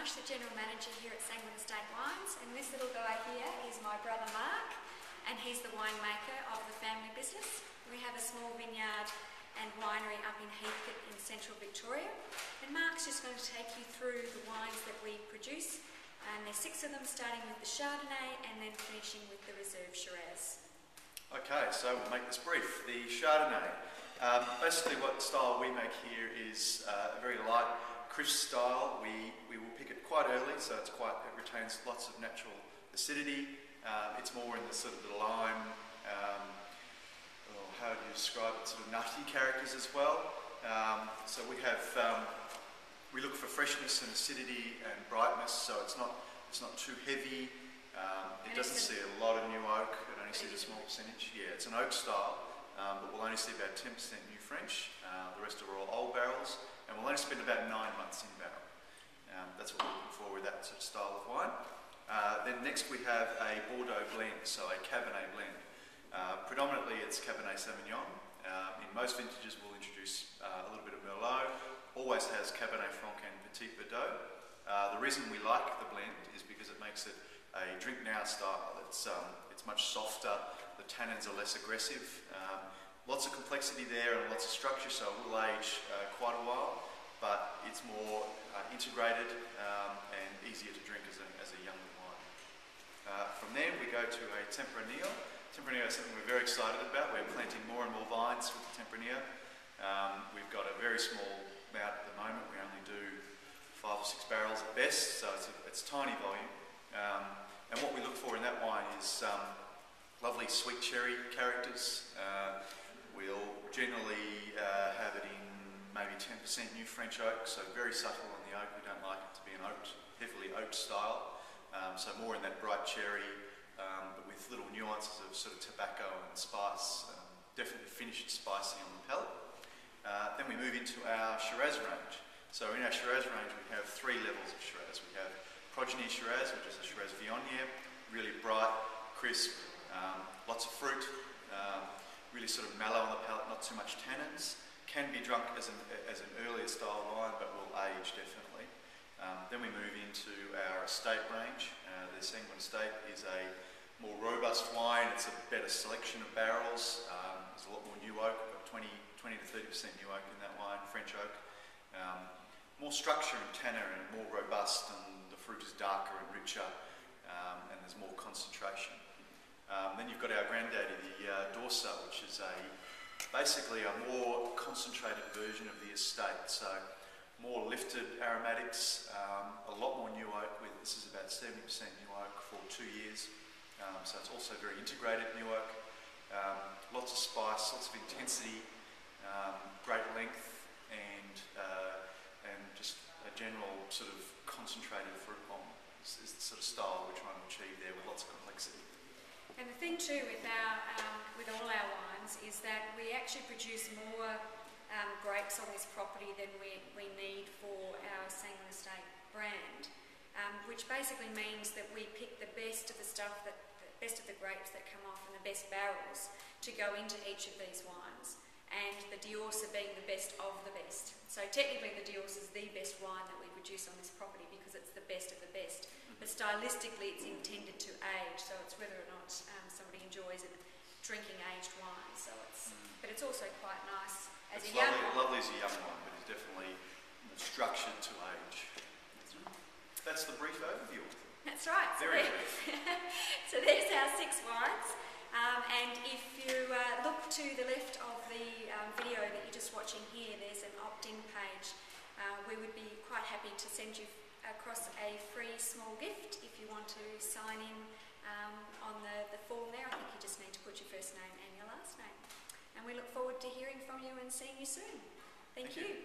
Marsh, the General Manager here at Sanguine Estate Wines, and this little guy here is my brother Mark, and he's the winemaker of the family business. We have a small vineyard and winery up in Heathcote in central Victoria, and Mark's just going to take you through the wines that we produce, and there's 6 of them, starting with the Chardonnay and then finishing with the Reserve Shiraz. Okay, so we'll make this brief. The Chardonnay. Basically what style we make here is a very light, crisp style. We will pick it quite early, so it retains lots of natural acidity. It's more in the sort of the lime, how do you describe it, sort of nutty characters as well. So we look for freshness and acidity and brightness, so it's not too heavy. It doesn't see a lot of new oak, it only sees a small percentage. Yeah, it's an oak style, but we'll only see about 10% new French. The rest are all old barrels, and we'll only spend about 9 months in barrel. That's what we're looking for with that sort of style of wine. Then next we have a Bordeaux blend, so a Cabernet blend. Predominantly it's Cabernet Sauvignon. In most vintages we'll introduce a little bit of Merlot. Always has Cabernet Franc and Petit Verdot. The reason we like the blend is because it makes it a drink now style. It's much softer, the tannins are less aggressive, lots of complexity there and lots of structure, so it will age quite a while, but it's more integrated and easier to drink as a younger wine. From there we go to a Tempranillo. Tempranillo is something we're very excited about. We're planting more and more vines with the Tempranillo. We've got a very small amount at the moment. We only do 5 or 6 barrels at best, so it's tiny volume. And what we look for in that wine is lovely sweet cherry characters. We'll generally have it in maybe 10% new French oak, so very subtle on the oak. We don't like it to be an heavily oaked style. So more in that bright cherry, but with little nuances of sort of tobacco and spice. Definitely finished spicy on the palate. Then we move into our Shiraz range. So in our Shiraz range we have 3 levels of Shiraz. We have Progeny Shiraz, which is a Shiraz Viognier, really bright, crisp, lots of fruit, really sort of mellow on the palate, not too much tannins. Can be drunk as an earlier style wine, but will age definitely. Then we move into our estate range. The Sanguine Estate is a more robust wine. It's a better selection of barrels. There's a lot more new oak, about 20 to 30% new oak in that wine, French oak. More structure and tannin and more robust, and the fruit is darker and richer, and there's more concentration. Then you've got our granddaddy, the Dorsa, which is basically a more concentrated version of the estate. So more lifted aromatics, a lot more new oak. This is about 70% new oak for 2 years. So it's also very integrated new oak. Lots of spice, lots of intensity, great length, and just a general sort of concentrated fruit bomb is the sort of style we're trying to achieve there, with lots of complexity. And the thing too with all our wines is that we actually produce more grapes on this property than we need for our Sanguine Estate brand, which basically means that we pick the best of the stuff, the best of the grapes that come off, and the best barrels to go into each of these wines. And the Diorsa being the best of the best. So technically the Diorsa is the best wine that we produce on this property because it's the best of the best. But stylistically it's intended to age, so it's whether or not somebody enjoys drinking aged wine. So but it's also quite nice as a young wine. Lovely as a young wine, but it's definitely structured to age. That's the brief overview. That's right. Very brief. So there's our 6 wines. And if you look to the left of the video that you're just watching here, there's an opt-in page. We would be quite happy to send you across a free small gift if you want to sign in on the form there. I think you just need to put your first name and your last name. And we look forward to hearing from you and seeing you soon. Thank you.